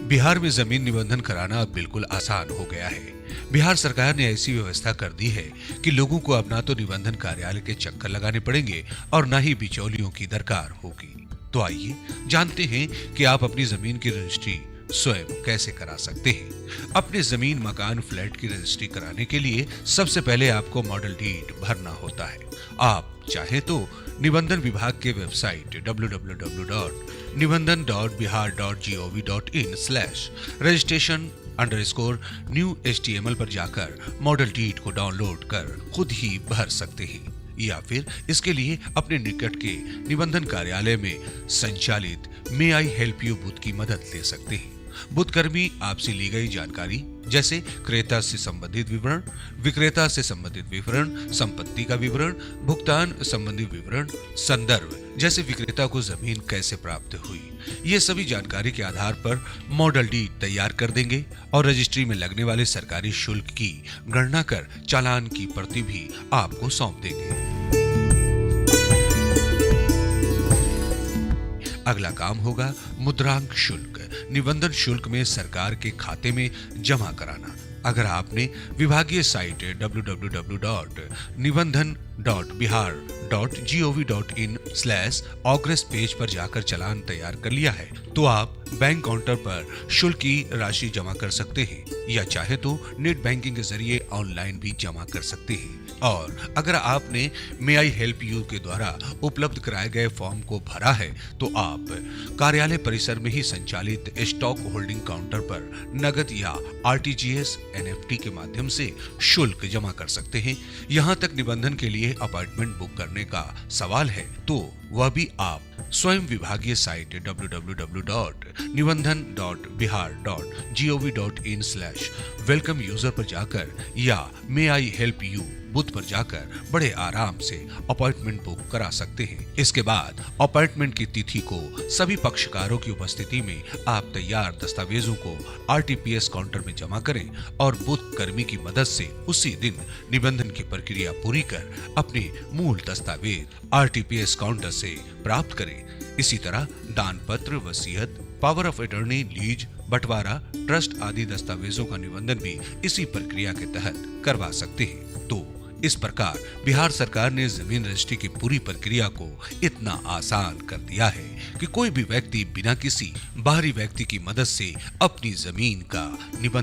बिहार में जमीन निबंधन कराना अब बिल्कुल आसान हो गया है। बिहार सरकार ने ऐसी व्यवस्था कर दी है कि लोगों को अब ना तो निबंधन कार्यालय के चक्कर लगाने पड़ेंगे और ना ही बिचौलियों की दरकार होगी। तो आइए जानते हैं कि आप अपनी जमीन की रजिस्ट्री स्वयं कैसे करा सकते हैं। अपने जमीन, मकान, फ्लैट की रजिस्ट्री कराने के लिए सबसे पहले आपको मॉडल डीड भरना होता है। आप चाहे तो निबंधन विभाग के वेबसाइट www.nibandan.bihar.gov.in/registration_new HTML पर जाकर मॉडल डीड को डाउनलोड कर खुद ही भर सकते हैं, या फिर इसके लिए अपने निकट के निबंधन कार्यालय में संचालित मे आई हेल्प यू बूथ की मदद ले सकते हैं। बूथकर्मी आपसे ली गई जानकारी जैसे क्रेता से संबंधित विवरण, विक्रेता से संबंधित विवरण, संपत्ति का विवरण, भुगतान संबंधी विवरण, संदर्भ जैसे विक्रेता को जमीन कैसे प्राप्त हुई, ये सभी जानकारी के आधार पर मॉडल डीड तैयार कर देंगे और रजिस्ट्री में लगने वाले सरकारी शुल्क की गणना कर चालान की प्रति भी आपको सौंप देंगे। अगला काम होगा मुद्रांक शुल्क। निबंधन शुल्क में सरकार के खाते में जमा कराना। अगर आपने विभागीय साइट www.nibandan.bihar.gov.in/ऑग्रेस पेज पर जाकर चालान तैयार कर लिया है, तो आप बैंक काउंटर पर शुल्क की राशि जमा कर सकते हैं, या चाहे तो नेट बैंकिंग के जरिए ऑनलाइन भी जमा कर सकते हैं। और अगर आपने मे आई हेल्प यू के द्वारा उपलब्ध कराए गए फॉर्म को भरा है, तो आप कार्यालय परिसर में ही संचालित स्टॉक होल्डिंग काउंटर पर नगद या आरटीजीएस एनएफटी के माध्यम से शुल्क जमा कर सकते हैं। यहाँ तक निबंधन के लिए अपॉइंटमेंट बुक करने का सवाल है, तो वह भी आप स्वयं विभागीय साइट www.nibandan.bihar.gov.in/वेलकम यूजर पर जाकर या मे आई हेल्प यू बूथ पर जाकर बड़े आराम से अपॉइंटमेंट बुक करा सकते हैं। इसके बाद अपॉइंटमेंट की तिथि को सभी पक्षकारों की उपस्थिति में आप तैयार दस्तावेजों को आरटीपीएस काउंटर में जमा करें और बूथ कर्मी की मदद से उसी दिन निबंधन की प्रक्रिया पूरी कर अपने मूल दस्तावेज आरटीपीएस काउंटर से प्राप्त करें। इसी तरह दान पत्र, वसीयत, पावर ऑफ अटॉर्नी, लीज, बंटवारा, ट्रस्ट आदि दस्तावेजों का निबंधन भी इसी प्रक्रिया के तहत करवा सकते हैं। तो इस प्रकार बिहार सरकार ने जमीन रजिस्ट्री की पूरी प्रक्रिया को इतना आसान कर दिया है कि कोई भी व्यक्ति बिना किसी बाहरी व्यक्ति की मदद से अपनी जमीन का निबंधन